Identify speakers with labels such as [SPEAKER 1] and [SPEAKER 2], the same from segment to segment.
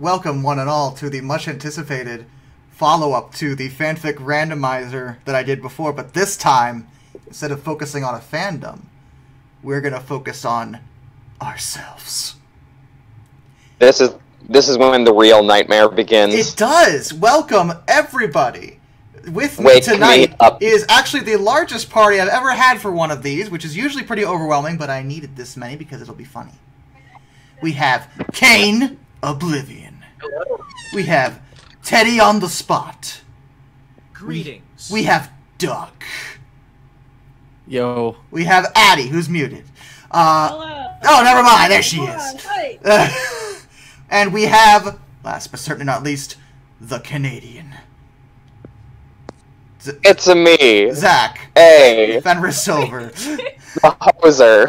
[SPEAKER 1] Welcome, one and all, to the much-anticipated follow-up to the Fanfic Randomizer that I did before, but this time, instead of focusing on a fandom, we're going to focus on ourselves.
[SPEAKER 2] This is when the real nightmare begins.
[SPEAKER 1] It does! Welcome, everybody! With me tonight is actually the largest party I've ever had for one of these, which is usually pretty overwhelming, but I needed this many because it'll be funny. We have Kane Oblivion. We have Teddy on the Spot.
[SPEAKER 3] Greetings.
[SPEAKER 1] We have Duck.
[SPEAKER 4] Yo.
[SPEAKER 1] We have Addie, who's muted.
[SPEAKER 5] Hello.
[SPEAKER 1] Oh, never mind. There she is. And we have, last but certainly not least, the Canadian.
[SPEAKER 2] It's a me.
[SPEAKER 1] Zach.
[SPEAKER 2] Hey.
[SPEAKER 1] Fenris Silver.
[SPEAKER 2] The hoser.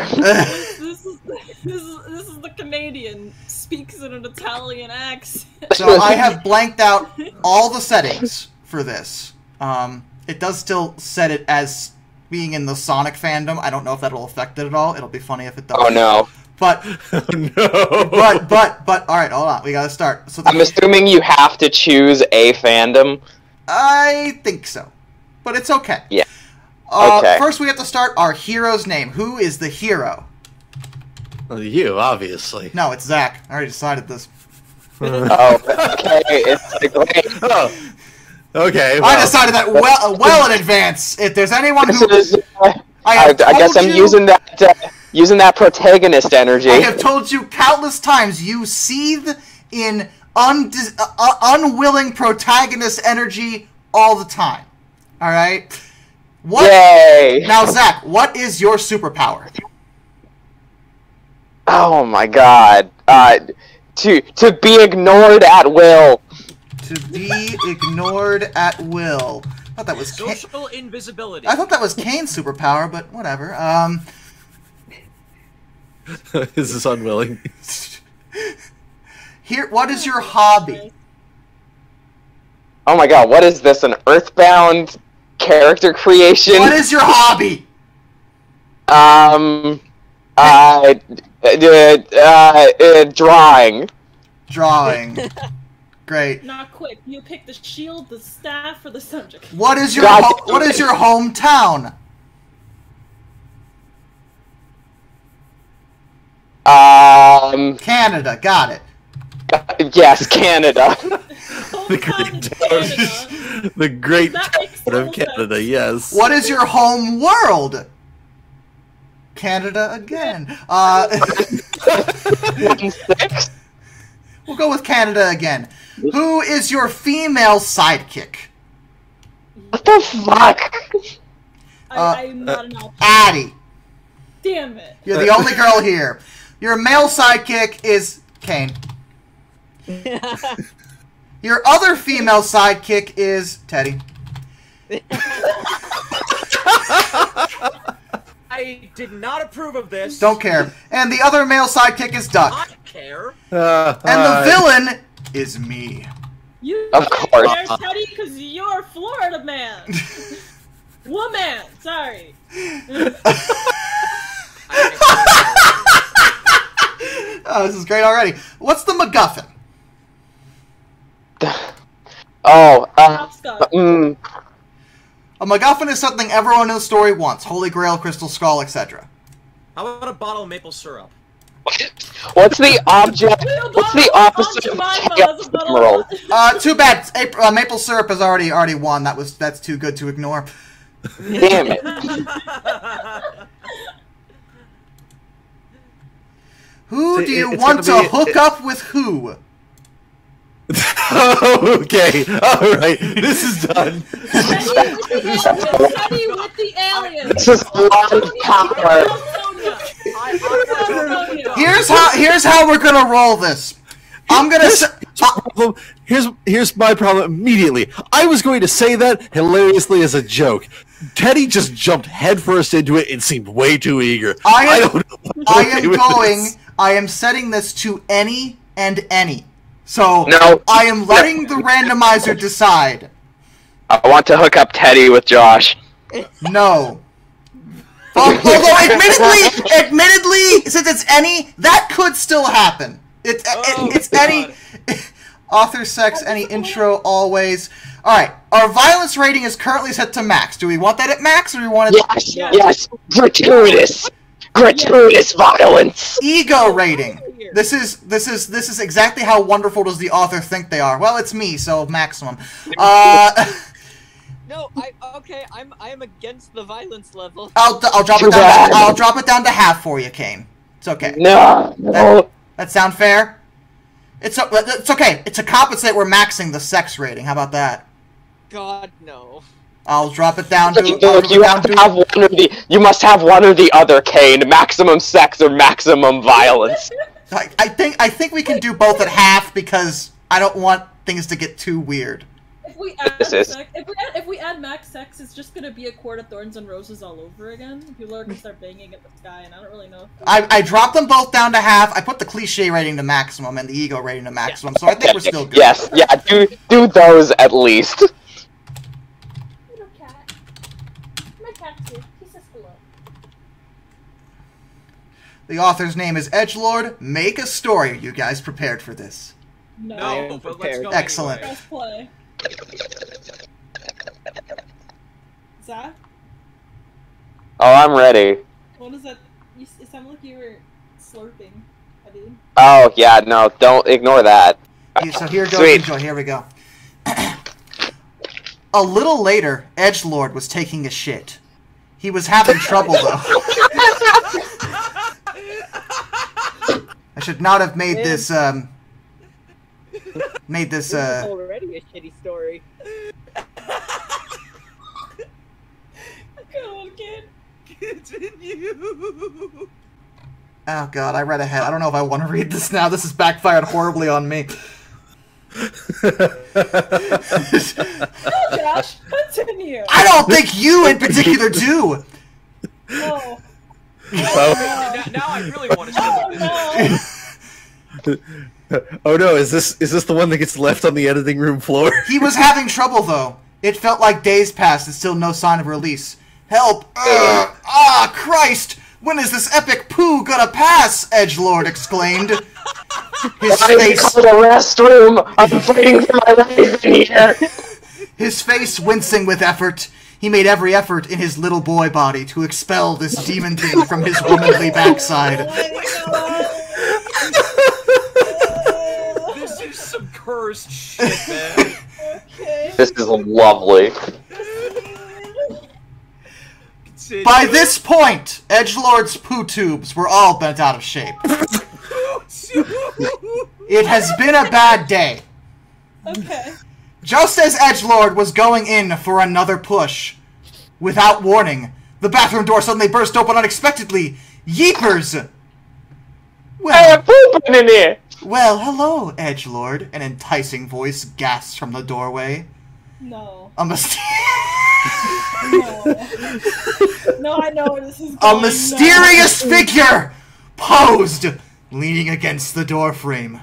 [SPEAKER 5] This is the Canadian. Speaks in an Italian accent.
[SPEAKER 1] So I have blanked out all the settings for this. It does still set it as being in the Sonic fandom. I don't know if that'll affect it at all. It'll be funny if it does.
[SPEAKER 2] Oh no.
[SPEAKER 1] But but all right, hold on. We gotta start. So
[SPEAKER 2] I'm assuming you have to choose a fandom.
[SPEAKER 1] I think so, but it's okay.
[SPEAKER 2] Yeah. Okay.
[SPEAKER 1] First, we have to start our hero's name. Who is the hero?
[SPEAKER 4] Well, you, obviously.
[SPEAKER 1] No, it's Zach. I already decided this.
[SPEAKER 2] Oh, okay. It's great.
[SPEAKER 4] Oh. Okay. Well.
[SPEAKER 1] I decided that well in advance. If there's anyone who,
[SPEAKER 2] I guess I'm using that protagonist energy.
[SPEAKER 1] I have told you countless times. You seethe in unwilling protagonist energy all the time. All right. What?
[SPEAKER 2] Yay!
[SPEAKER 1] Now, Zach, what is your superpower?
[SPEAKER 2] Oh my God! To be ignored at will.
[SPEAKER 1] To be ignored at will. I thought that was
[SPEAKER 3] social invisibility.
[SPEAKER 1] I thought that was Kane's superpower, but whatever.
[SPEAKER 4] Is this unwilling?
[SPEAKER 1] Here, what is your hobby?
[SPEAKER 2] Oh my God! What is this? An Earthbound character creation?
[SPEAKER 1] What is your hobby?
[SPEAKER 2] Drawing.
[SPEAKER 1] Drawing. Great.
[SPEAKER 5] Not quick. You pick the shield, the staff, or the subject.
[SPEAKER 1] What is your what is your hometown? Canada. Got it.
[SPEAKER 2] Yes, Canada.
[SPEAKER 4] The great town of Canada, yes.
[SPEAKER 1] What is your home world? Canada again. We'll go with Canada again. Who is your female sidekick?
[SPEAKER 2] What the fuck?
[SPEAKER 5] I'm not an option.
[SPEAKER 1] Addie.
[SPEAKER 5] Damn it.
[SPEAKER 1] You're the only girl here. Your male sidekick is Kane. Your other female sidekick is Teddy.
[SPEAKER 3] I did not approve of this.
[SPEAKER 1] Don't care. And the other male sidekick is Duck.
[SPEAKER 3] I care.
[SPEAKER 1] And the villain is me.
[SPEAKER 5] You
[SPEAKER 2] Of course.
[SPEAKER 5] There, Teddy, because you're a Florida man. Woman. Sorry.
[SPEAKER 1] Oh, this is great already. What's the MacGuffin? A MacGuffin is something everyone in the story wants. Holy Grail, Crystal Skull, etc.
[SPEAKER 3] How about a bottle of maple syrup?
[SPEAKER 2] What's the object? What's the opposite of Chaos Emerald?
[SPEAKER 1] Too bad. Maple syrup has already won. That's too good to ignore.
[SPEAKER 2] Damn it.
[SPEAKER 1] Who do you want to hook up with who?
[SPEAKER 4] Okay, alright, this is done.
[SPEAKER 5] Teddy with the aliens.
[SPEAKER 2] This is a lot of power.
[SPEAKER 1] Here's how we're gonna roll this. I'm gonna
[SPEAKER 4] Here's my problem immediately. I was going to say that hilariously as a joke. Teddy just jumped headfirst into it and seemed way too eager.
[SPEAKER 1] I am setting this to any and any. So
[SPEAKER 2] no.
[SPEAKER 1] I am letting the randomizer decide.
[SPEAKER 2] I want to hook up Teddy with Josh.
[SPEAKER 1] No. Although, admittedly, since it's any, that could still happen. It's any. Author, sex, any intro, always. Alright, our violence rating is currently set to max. Do we want that at max, or do we want it...
[SPEAKER 2] Yes, gratuitous! Gratuitous violence!
[SPEAKER 1] Ego rating. This is exactly how wonderful does the author think they are. Well, it's me, so maximum.
[SPEAKER 6] No, I am against the violence level.
[SPEAKER 1] I'll drop it down. I'll drop it down to half for you, Kane. It's okay.
[SPEAKER 2] No.
[SPEAKER 1] That sound fair? It's okay. To compensate, we're maxing the sex rating. How about that?
[SPEAKER 6] God, no.
[SPEAKER 1] I'll drop it down to.
[SPEAKER 2] You must have one or the other, Kane. Maximum sex or maximum violence.
[SPEAKER 1] I think we can do both at half because I don't want things to get too weird.
[SPEAKER 5] If we add max sex, it's just gonna be a Court of Thorns and Roses all over again. People are gonna start banging at the sky, and I don't really know.
[SPEAKER 1] I dropped them both down to half. I put the cliche rating to maximum and the ego rating to maximum, so I think we're still good.
[SPEAKER 2] Yes, do those at least.
[SPEAKER 5] Little cat. My cat's here. He says hello.
[SPEAKER 1] The author's name is Edgelord. Make a story. Are you guys prepared for this?
[SPEAKER 3] No, but let's go
[SPEAKER 1] Excellent.
[SPEAKER 3] anyway.
[SPEAKER 5] Press play. Zach?
[SPEAKER 2] Oh, I'm ready.
[SPEAKER 5] What is that? It sounded like you were slurping. Eddie.
[SPEAKER 2] Oh, yeah, no, don't ignore that.
[SPEAKER 1] So here goes.
[SPEAKER 2] Sweet.
[SPEAKER 1] Enjoy. Here we go. A little later, Edgelord was taking a shit. He was having trouble, though. I should not have made this,
[SPEAKER 6] This is already a shitty story.
[SPEAKER 5] Come on, kid.
[SPEAKER 3] Continue.
[SPEAKER 1] Oh god, I read ahead. I don't know if I want to read this now. This has backfired horribly on me.
[SPEAKER 5] No, Josh, continue.
[SPEAKER 1] I don't think you in particular do!
[SPEAKER 5] Oh.
[SPEAKER 3] Now I really want to see this.
[SPEAKER 4] Oh no, is this the one that gets left on the editing room floor?
[SPEAKER 1] He was having trouble, though. It felt like days passed and still no sign of release. Help! Ah, Christ! When is this epic poo gonna pass? Edgelord exclaimed. His face...
[SPEAKER 2] the restroom! I'm fighting for my life in here!
[SPEAKER 1] His face wincing with effort, he made every effort in his little boy body to expel this demon thing from his womanly backside.
[SPEAKER 3] This is some cursed shit, man.
[SPEAKER 5] Okay.
[SPEAKER 2] This is lovely.
[SPEAKER 1] By this point, Edgelord's poo tubes were all bent out of shape. It has been a bad day.
[SPEAKER 5] Okay.
[SPEAKER 1] Just as Edgelord was going in for another push, without warning, the bathroom door suddenly burst open unexpectedly. Yeepers!
[SPEAKER 2] I
[SPEAKER 1] Well,
[SPEAKER 2] am pooping in here!
[SPEAKER 1] well, hello, Edgelord, an enticing voice gasps from the doorway.
[SPEAKER 5] No.
[SPEAKER 1] A mysterious...
[SPEAKER 5] No. No, I know where this is going.
[SPEAKER 1] A mysterious figure posed, leaning against the doorframe.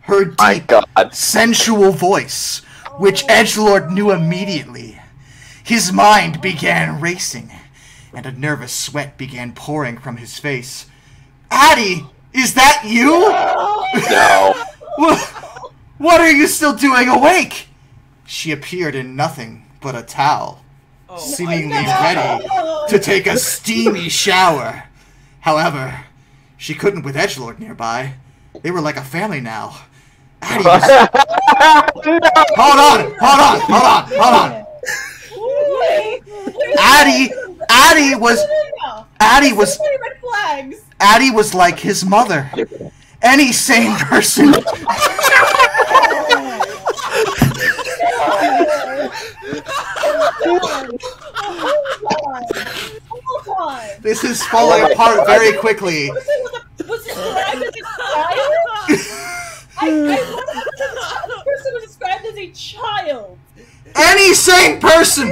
[SPEAKER 1] Her
[SPEAKER 2] My
[SPEAKER 1] deep,
[SPEAKER 2] god.
[SPEAKER 1] sensual voice, which Edgelord knew immediately. His mind began racing, and a nervous sweat began pouring from his face. Addie, is that you?
[SPEAKER 2] No.
[SPEAKER 1] What are you still doing awake? She appeared in nothing but a towel, seemingly ready to take a steamy shower. However, she couldn't with Edgelord nearby. They were like a family now. Addie was... Hold on. Addie was like his mother. Any sane person.
[SPEAKER 5] Hold on.
[SPEAKER 1] This is falling apart very quickly.
[SPEAKER 5] Was described as a child? The person was described as a child.
[SPEAKER 1] Any sane person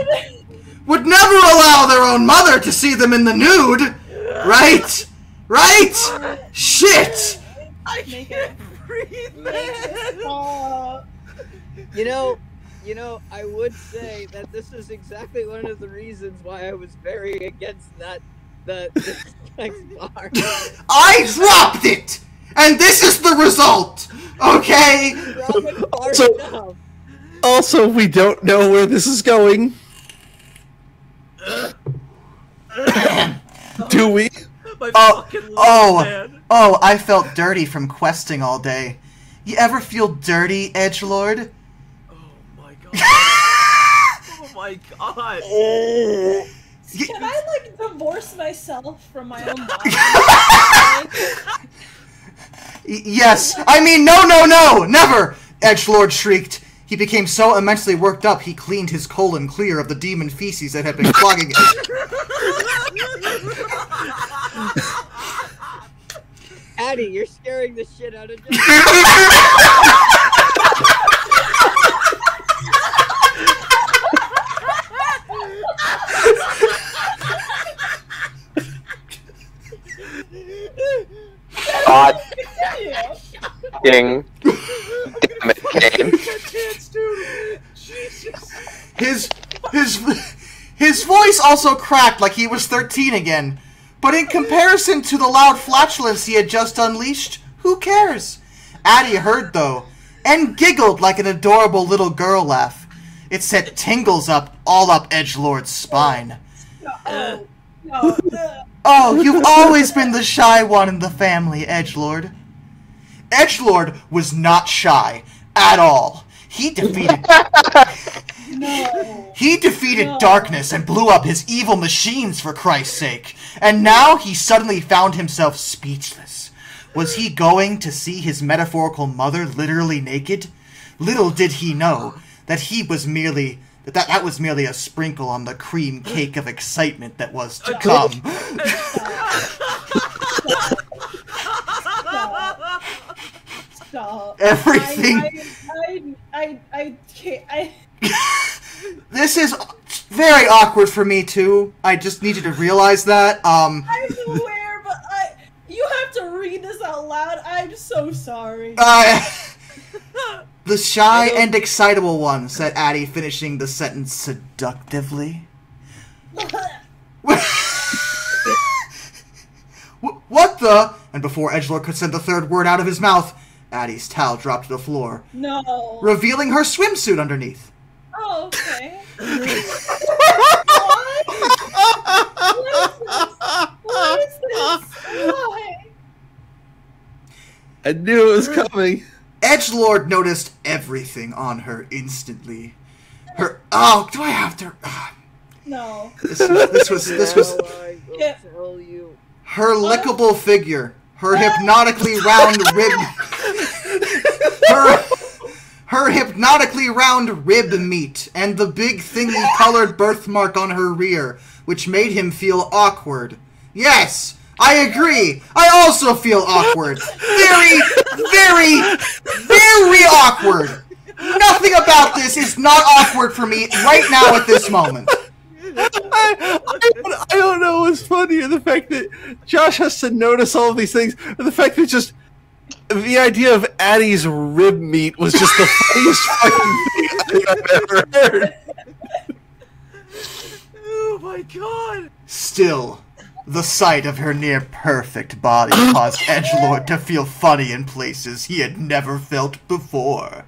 [SPEAKER 1] would never allow their own mother to see them in the nude, right? Right? Shit!
[SPEAKER 3] I can't breathe, man.
[SPEAKER 6] You know, I would say that this is exactly one of the reasons why I was very against the sex bar.
[SPEAKER 1] I dropped it! And this is the result! Okay?
[SPEAKER 4] Also, we don't know where this is going. Do we?
[SPEAKER 3] My fucking lord, man.
[SPEAKER 1] I felt dirty from questing all day. You ever feel dirty, edgelord?
[SPEAKER 3] Oh my god. Oh my god.
[SPEAKER 5] Can I, like, divorce myself from my own body?
[SPEAKER 1] Yes! I mean, no, never! Edgelord shrieked. He became so immensely worked up, he cleaned his colon clear of the demon feces that had been clogging it.
[SPEAKER 6] Addie, you're scaring the shit out of Josh.
[SPEAKER 2] God dang it, Kane.
[SPEAKER 1] His voice also cracked like he was 13 again. But in comparison to the loud flatulence he had just unleashed, who cares? Addie heard, though, and giggled like an adorable little girl laugh. It set tingles all up Edgelord's spine. Oh, you've always been the shy one in the family, Edgelord. Edgelord was not shy at all. He defeated darkness and blew up his evil machines, for Christ's sake. And now he suddenly found himself speechless. Was he going to see his metaphorical mother literally naked? Little did he know that that was merely a sprinkle on the cream cake of excitement that was to come.
[SPEAKER 5] Stop.
[SPEAKER 1] Everything.
[SPEAKER 5] I can't.
[SPEAKER 1] This is very awkward for me too. I just need you to realize that.
[SPEAKER 5] I'm aware, but you have to read this out loud. I'm so sorry.
[SPEAKER 1] The shy and excitable one, said Addie, finishing the sentence seductively. What the? And before Edgelord could send the third word out of his mouth, Addie's towel dropped to the floor, revealing her swimsuit underneath.
[SPEAKER 5] Oh, okay. What is this? Why?
[SPEAKER 4] I knew it was coming.
[SPEAKER 1] Edgelord noticed everything on her instantly. Do I have to?
[SPEAKER 5] No.
[SPEAKER 1] This was.
[SPEAKER 6] Tell you.
[SPEAKER 1] Her lickable figure, her hypnotically round rib, her hypnotically round rib meat, and the big thingy-colored birthmark on her rear, which made him feel awkward. Yes, I agree. I also feel awkward. Very, very, very awkward. Nothing about this is not awkward for me right now at this moment.
[SPEAKER 4] I don't know what's funnier, the fact that Josh has to notice all of these things, or the fact that just the idea of Addie's rib meat was just the funniest fucking thing I think I've ever heard.
[SPEAKER 3] Oh my god!
[SPEAKER 1] Still, the sight of her near-perfect body caused Edgelord to feel funny in places he had never felt before.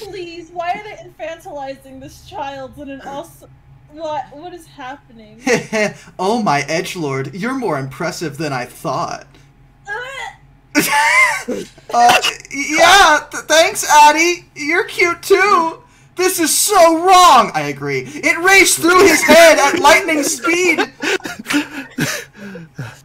[SPEAKER 5] Please, why are they infantilizing this child and an also... What is happening?
[SPEAKER 1] Oh my Edgelord, you're more impressive than I thought. Thanks, Addie. You're cute too. This is so wrong. I agree. It raced through his head at lightning speed.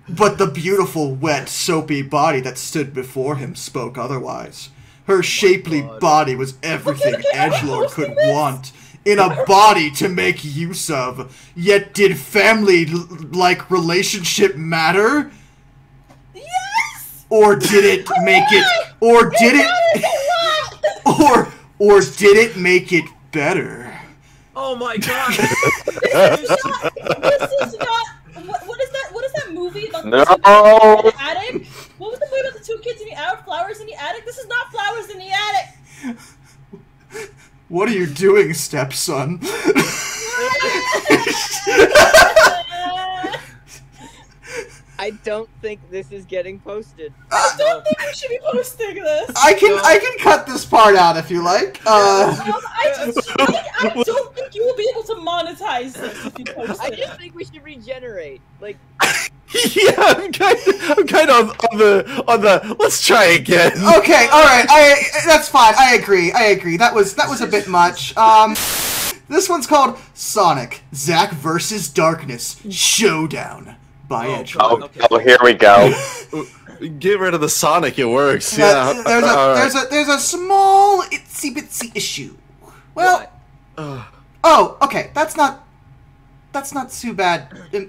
[SPEAKER 1] But the beautiful, wet, soapy body that stood before him spoke otherwise. Her shapely body was everything Edgelord could want in a body to make use of. Yet did family-like relationship matter?
[SPEAKER 5] Yes!
[SPEAKER 1] Or did it make it... Or did it... Or did it make it better?
[SPEAKER 3] Oh my god!
[SPEAKER 5] This is not... What is that? What is that movie about
[SPEAKER 2] No.
[SPEAKER 5] the 2 kids in the attic? What was the movie about the 2 kids in the attic? Flowers in the attic? This is not Flowers in the Attic!
[SPEAKER 1] What are you doing, stepson?
[SPEAKER 6] I don't think this is getting posted.
[SPEAKER 5] I don't think we should be posting this.
[SPEAKER 1] I can cut this part out if you like.
[SPEAKER 5] I don't think you will be able to monetize this if you post it.
[SPEAKER 6] I just think we should regenerate. Like,
[SPEAKER 4] Yeah, I'm kind of on the. Let's try again.
[SPEAKER 1] Okay, all right. That's fine. I agree. That was a bit much. This one's called Sonic Zack vs. Darkness Showdown by Edgelord.
[SPEAKER 2] Oh, here we go.
[SPEAKER 4] Get rid of the Sonic. It works. Yeah.
[SPEAKER 1] There's a small itsy bitsy issue. Well. Oh, okay. That's not too bad. We're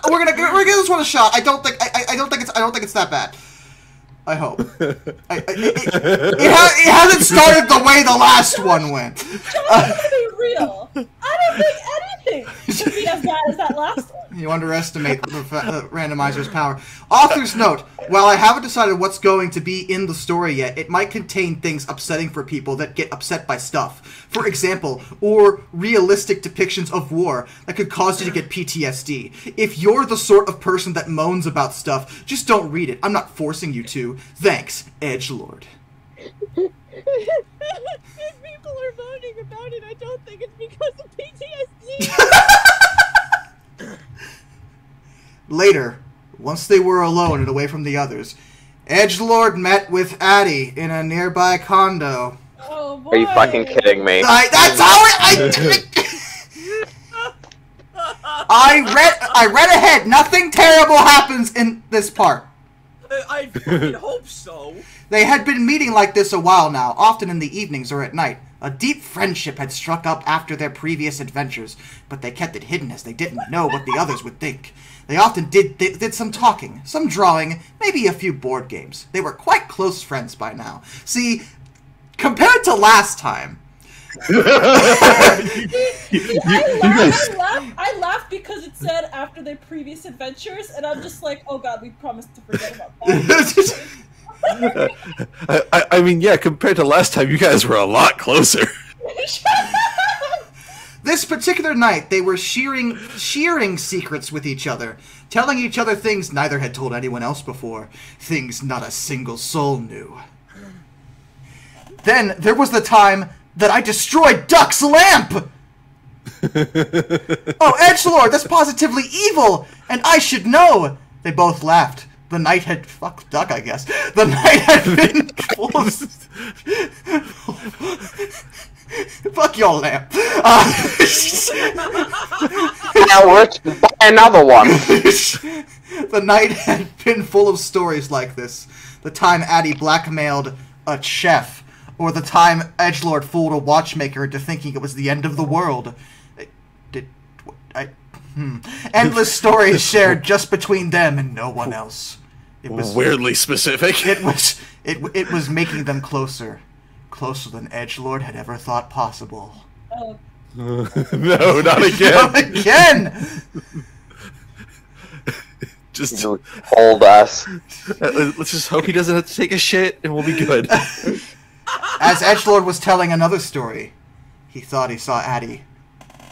[SPEAKER 1] gonna give this one a shot. I don't think it's that bad. I hope. It hasn't started the way the last one went.
[SPEAKER 5] Just to be real, I don't think anything should be as bad as that last one.
[SPEAKER 1] You underestimate the randomizer's power. Author's note: while I haven't decided what's going to be in the story yet, it might contain things upsetting for people that get upset by stuff. For example, or realistic depictions of war that could cause you to get PTSD. If you're the sort of person that moans about stuff, just don't read it. I'm not forcing you to. Thanks, Edgelord.
[SPEAKER 6] if people are moaning about it, I don't think it's because of PTSD.
[SPEAKER 1] Later, once they were alone and away from the others, Edgelord met with Addie in a nearby condo.
[SPEAKER 5] Oh boy.
[SPEAKER 2] Are you fucking kidding me?
[SPEAKER 1] That's how I read ahead. Nothing terrible happens in this part.
[SPEAKER 3] I fucking hope so.
[SPEAKER 1] They had been meeting like this a while now, often in the evenings or at night. A deep friendship had struck up after their previous adventures, but they kept it hidden as they didn't know what the others would think. They often did some talking, some drawing, maybe a few board games. They were quite close friends by now. See, compared to last time...
[SPEAKER 5] I laughed because it said after their previous adventures, and I'm just like, oh god, we promised to forget about that.
[SPEAKER 4] I mean, yeah, compared to last time, you guys were a lot closer.
[SPEAKER 1] This particular night, they were sharing secrets with each other, telling each other things neither had told anyone else before, things not a single soul knew. Then there was the time that I destroyed Duck's lamp! Oh, Edgelord, that's positively evil, and I should know! They both laughed. The night had... Fuck Duck, I guess. The night had been full of... Fuck your lamp.
[SPEAKER 2] Now we're to buy another one.
[SPEAKER 1] The night had been full of stories like this. The time Addie blackmailed a chef, or the time Edgelord fooled a watchmaker into thinking it was the end of the world. Endless stories shared just between them and no one else. It was
[SPEAKER 4] weirdly specific.
[SPEAKER 1] It was making them closer than Edgelord had ever thought possible.
[SPEAKER 5] Oh.
[SPEAKER 4] No, not again.
[SPEAKER 1] Not again.
[SPEAKER 4] Just
[SPEAKER 2] hold us.
[SPEAKER 4] Let's just hope he doesn't have to take a shit, and we'll be good.
[SPEAKER 1] As Edgelord was telling another story, he thought he saw Addie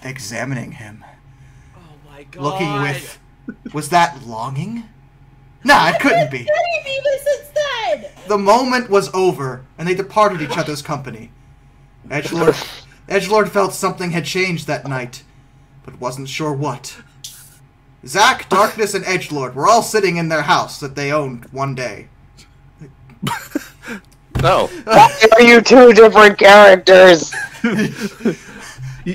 [SPEAKER 1] examining him.
[SPEAKER 3] Oh my god.
[SPEAKER 1] Looking with... Was that longing? Nah, it couldn't be. The moment was over, and they departed each other's company. Edgelord felt something had changed that night, but wasn't sure what. Zack, Darkness, and Edgelord were all sitting in their house that they owned one day.
[SPEAKER 4] No.
[SPEAKER 2] Why are you two different characters?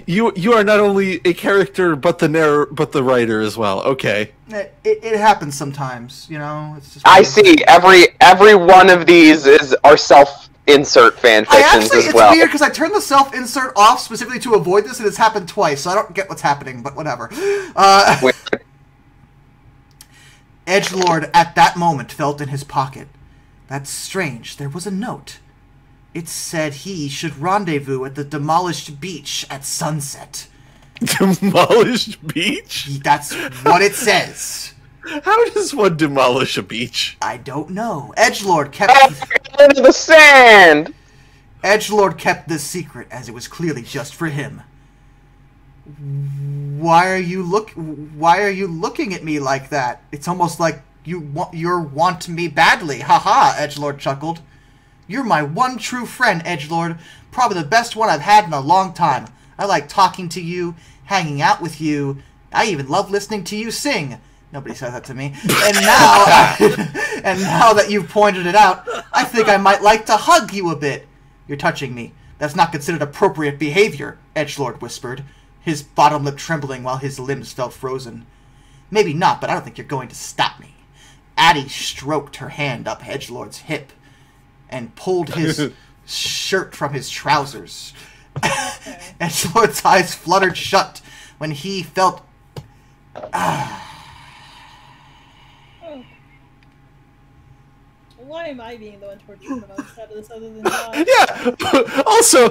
[SPEAKER 4] You are not only a character, but the writer as well. Okay.
[SPEAKER 1] It happens sometimes, you know. It's just
[SPEAKER 2] I see. Every one of these are self-insert fan fictions as well.
[SPEAKER 1] It's weird because I turned the self-insert off specifically to avoid this, and it's happened twice, so I don't get what's happening. But whatever. Edgelord at that moment felt in his pocket. That's strange. There was a note. It said he should rendezvous at the demolished beach at sunset.
[SPEAKER 4] Demolished beach?
[SPEAKER 1] That's what it says.
[SPEAKER 4] How does one demolish a beach?
[SPEAKER 1] I don't know. Edgelord kept...
[SPEAKER 2] into the sand!
[SPEAKER 1] Edgelord kept this secret, as it was clearly just for him. Why are you looking at me like that? It's almost like You want me badly. Haha, Edgelord chuckled. You're my one true friend, Edgelord. Probably the best one I've had in a long time. I like talking to you, hanging out with you. I even love listening to you sing. Nobody says that to me. And now, and now that you've pointed it out, I think I might like to hug you a bit. You're touching me. That's not considered appropriate behavior, Edgelord whispered, his bottom lip trembling while his limbs felt frozen. Maybe not, but I don't think you're going to stop me. Addie stroked her hand up Edgelord's hip and pulled his shirt from his trousers. Edgelord's eyes fluttered shut when he felt...
[SPEAKER 5] Why am I being the one tortured on the side of this other than Josh?
[SPEAKER 4] Yeah. Also,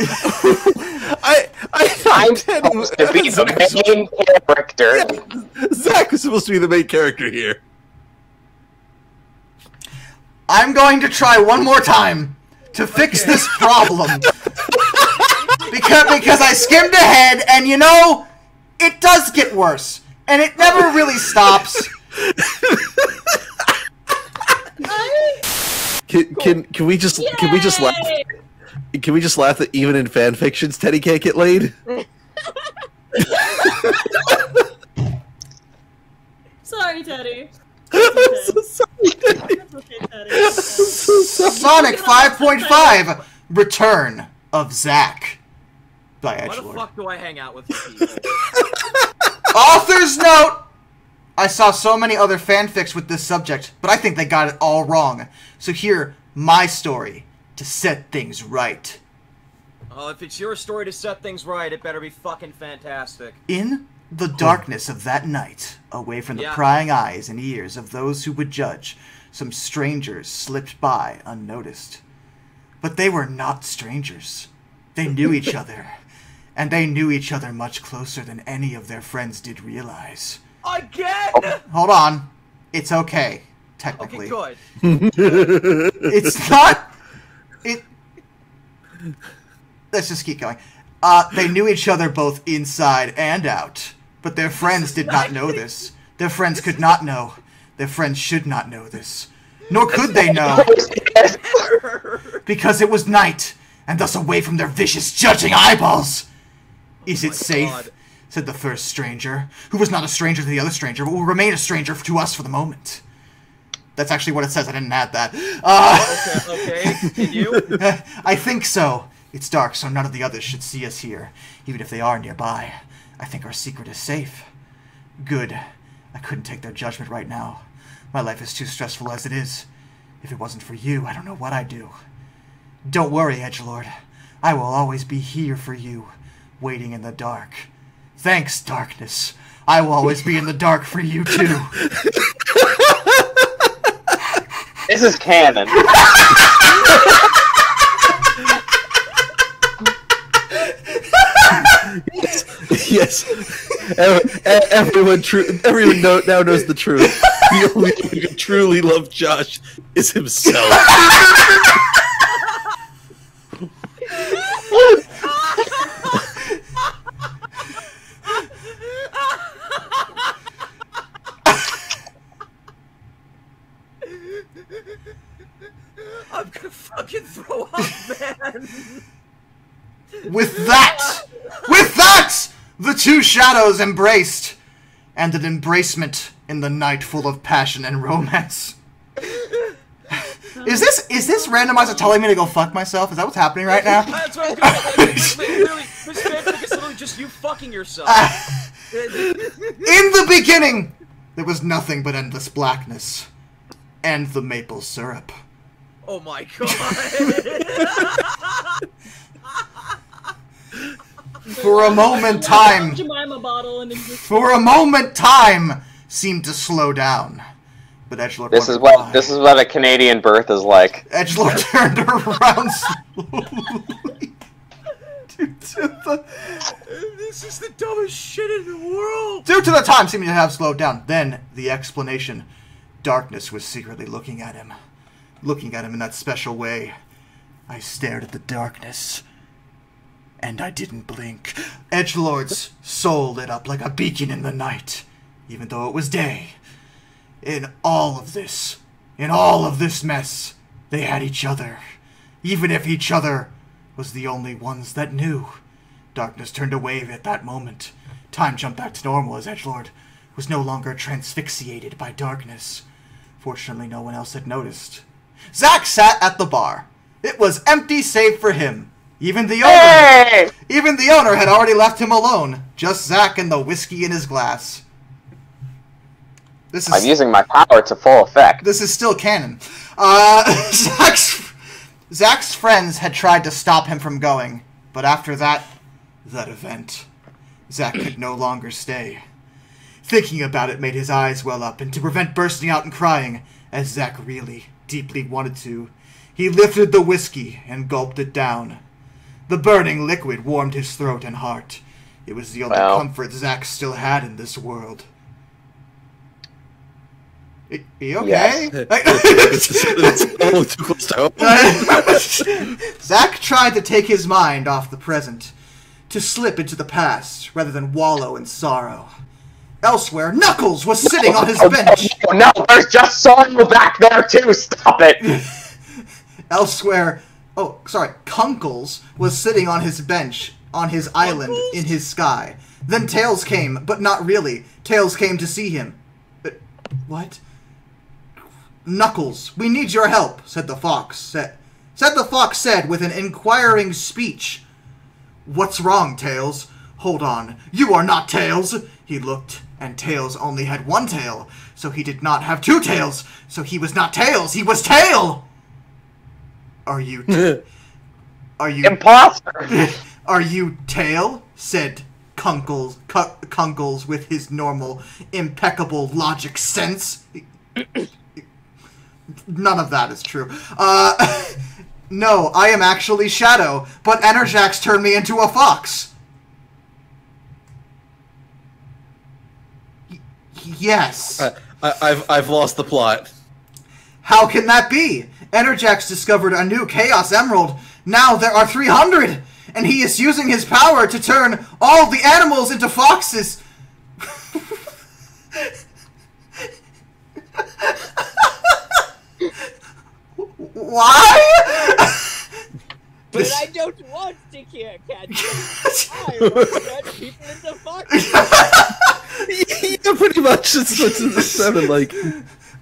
[SPEAKER 4] I'm
[SPEAKER 2] supposed to be the main character.
[SPEAKER 4] Yeah, Zach is supposed to be the main character here.
[SPEAKER 1] I'm going to try one more time to fix this problem. because I skimmed ahead, and you know, it does get worse, and it never really stops.
[SPEAKER 4] Can we just laugh? Can we just laugh that even in fan fictions, Teddy can't get laid?
[SPEAKER 5] Sorry, Teddy.
[SPEAKER 4] So sorry, Teddy.
[SPEAKER 5] That's okay, Teddy.
[SPEAKER 1] Sonic 5.5 Return of Zack by
[SPEAKER 3] Why the
[SPEAKER 1] Edgelord.
[SPEAKER 3] fuck do I hang out with you people?
[SPEAKER 1] Author's note! I saw so many other fanfics with this subject, but I think they got it all wrong. So here, my story to set things right.
[SPEAKER 3] Oh, if it's your story to set things right, it better be fucking fantastic.
[SPEAKER 1] In the darkness of that night, away from the prying eyes and ears of those who would judge, some strangers slipped by unnoticed. But they were not strangers. They knew each other, and they knew each other much closer than any of their friends did realize.
[SPEAKER 3] Again!
[SPEAKER 1] Hold on. It's okay, technically.
[SPEAKER 3] Okay, good.
[SPEAKER 1] It's not... Let's just keep going. They knew each other both inside and out, but their friends did not know this. Their friends could not know. Their friends should not know this. Nor could they know. Because it was night, and thus away from their vicious judging eyeballs. Is it safe?
[SPEAKER 3] God.
[SPEAKER 1] Said the first stranger, who was not a stranger to the other stranger, but will remain a stranger to us for the moment. That's actually what it says. I didn't add that.
[SPEAKER 3] Okay, continue.
[SPEAKER 1] I think so. It's dark, so none of the others should see us here, even if they are nearby. I think our secret is safe. Good. I couldn't take their judgment right now. My life is too stressful as it is. If it wasn't for you, I don't know what I'd do. Don't worry, Edgelord. I will always be here for you, waiting in the dark. Thanks, darkness. I will always be in the dark for you, too.
[SPEAKER 2] This is canon.
[SPEAKER 4] Yes. Everyone now knows the truth. The only one who can truly love Josh is himself.
[SPEAKER 3] I'm gonna fucking throw up, man.
[SPEAKER 1] With that, the two shadows embraced, and an embracement in the night full of passion and romance. Is this randomizer telling me to go fuck myself? Is that what's happening right now?
[SPEAKER 3] That's what I'm doing. This fanfic is literally just you fucking yourself.
[SPEAKER 1] In the beginning, there was nothing but endless blackness, and the maple syrup.
[SPEAKER 3] Oh my god.
[SPEAKER 1] For a moment, time seemed to slow down. But Edgelord
[SPEAKER 2] This is what a Canadian birth is like.
[SPEAKER 1] Edgelord turned around slowly.
[SPEAKER 3] This is the dumbest shit in the world.
[SPEAKER 1] Due to the time seeming to have slowed down. Then the explanation. Darkness was secretly looking at him. Looking at him in that special way. I stared at the darkness. And I didn't blink. Edgelord's soul lit up like a beacon in the night, even though it was day. In all of this mess, they had each other. Even if each other was the only ones that knew. Darkness turned away at that moment. Time jumped back to normal as Edgelord was no longer transfixiated by darkness. Fortunately, no one else had noticed. Zack sat at the bar. It was empty save for him. Even the owner had already left him alone. Just Zack and the whiskey in his glass.
[SPEAKER 2] I'm using my power to full effect.
[SPEAKER 1] This is still canon. Zack's friends had tried to stop him from going, but after that event, Zack could no longer stay. Thinking about it made his eyes well up, and to prevent bursting out and crying, as Zack really, deeply wanted to, he lifted the whiskey and gulped it down. The burning liquid warmed his throat and heart. It was the only comfort Zack still had in this world. You okay? Zack tried to take his mind off the present, to slip into the past rather than wallow in sorrow. Elsewhere, Knuckles was sitting on his bench.
[SPEAKER 2] No, there's just sorrow back there too. Stop it.
[SPEAKER 1] Elsewhere, Kunkles was sitting on his bench on his island in his sky. Then Tails came, but not really. Tails came to see him. What? Knuckles, we need your help, said the fox. Said with an inquiring speech. What's wrong, Tails? Hold on, you are not Tails. He looked, and Tails only had one tail, so he did not have two tails. So he was not Tails, he was Tail. Are you
[SPEAKER 2] imposter?
[SPEAKER 1] Are you Tail? Said Kunkles with his normal, impeccable logic sense. None of that is true. No, I am actually Shadow, but Enerjax turned me into a fox. Yes.
[SPEAKER 4] I've lost the plot.
[SPEAKER 1] How can that be? Enerjax discovered a new Chaos Emerald. Now there are 300, and he is using his power to turn all the animals into foxes. Why?
[SPEAKER 6] But I don't want to catch I want to turn people into foxes.
[SPEAKER 4] Yeah, pretty much. It's in the 7, like...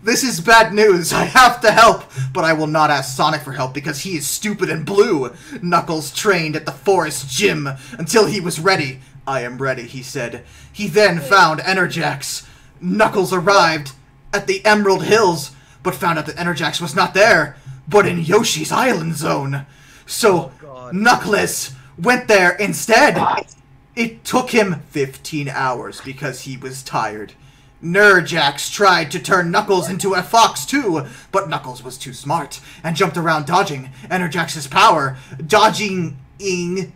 [SPEAKER 1] This is bad news. I have to help, but I will not ask Sonic for help because he is stupid and blue. Knuckles trained at the forest gym until he was ready. I am ready, he said. He then found Enerjax. Knuckles arrived at the Emerald Hills, but found out that Enerjax was not there, but in Yoshi's Island Zone. So, Knuckles went there instead. It took him 15 hours because he was tired. Nerjax tried to turn Knuckles into a fox too, but Knuckles was too smart and jumped around dodging Enerjax's power, dodging it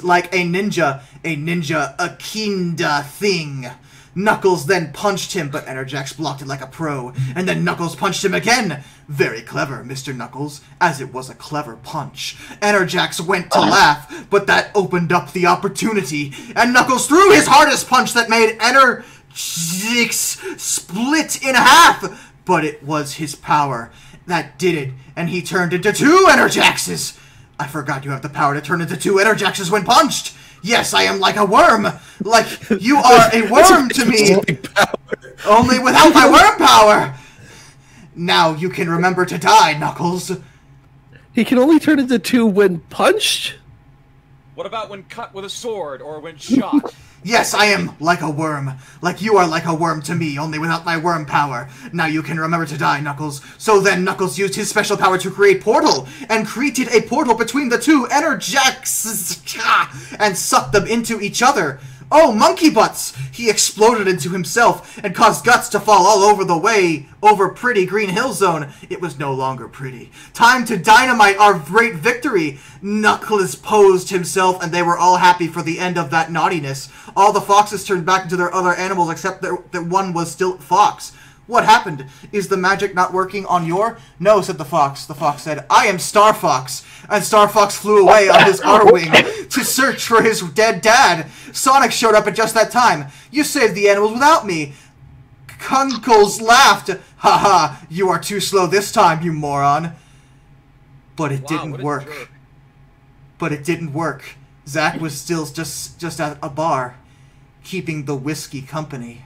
[SPEAKER 1] like a ninja Akinda thing. Knuckles then punched him, but Enerjax blocked it like a pro, and then Knuckles punched him again. Very clever, Mr. Knuckles, as it was a clever punch. Enerjax went to laugh, but that opened up the opportunity, and Knuckles threw his hardest punch that made Enerjax split in half, but it was his power that did it, and he turned into 2 Enerjaxes. I forgot you have the power to turn into 2 Enerjaxes when punched. Yes, I am like a worm. Like, you are a worm to me. Only without my worm power. Now you can remember to die, Knuckles.
[SPEAKER 4] He can only turn into 2 when punched?
[SPEAKER 3] What about when cut with a sword, or when shot?
[SPEAKER 1] Yes, I am like a worm. Like you are like a worm to me, only without my worm power. Now you can remember to die, Knuckles. So then Knuckles used his special power to create Portal, and created a portal between the 2 Enerjaxes, and sucked them into each other. Oh, monkey butts! He exploded into himself, and caused guts to fall all over the way over pretty Green Hill Zone. It was no longer pretty. Time to dynamite our great victory! Knuckles posed himself, and they were all happy for the end of that naughtiness. All the foxes turned back into their other animals, except that one was still fox. What happened? Is the magic not working on your... No, said the fox. The fox said, I am Star Fox. And Star Fox flew away on his R-Wing to search for his dead dad. Sonic showed up at just that time. You saved the animals without me. Kunkles laughed. Ha ha, you are too slow this time, you moron. But it didn't work. But it didn't work. Zach was still just at a bar, keeping the whiskey company.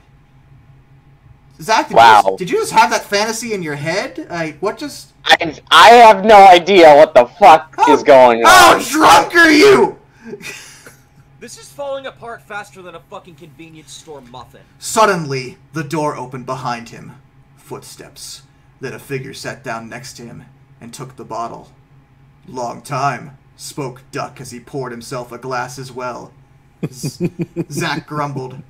[SPEAKER 1] Zach, did you just have that fantasy in your head? Like, what just...
[SPEAKER 2] I have no idea what the fuck is going on.
[SPEAKER 1] How drunk are you?
[SPEAKER 3] This is falling apart faster than a fucking convenience store muffin.
[SPEAKER 1] Suddenly, the door opened behind him. Footsteps. Then a figure sat down next to him and took the bottle. Long time, spoke Duck as he poured himself a glass as well. Zach grumbled.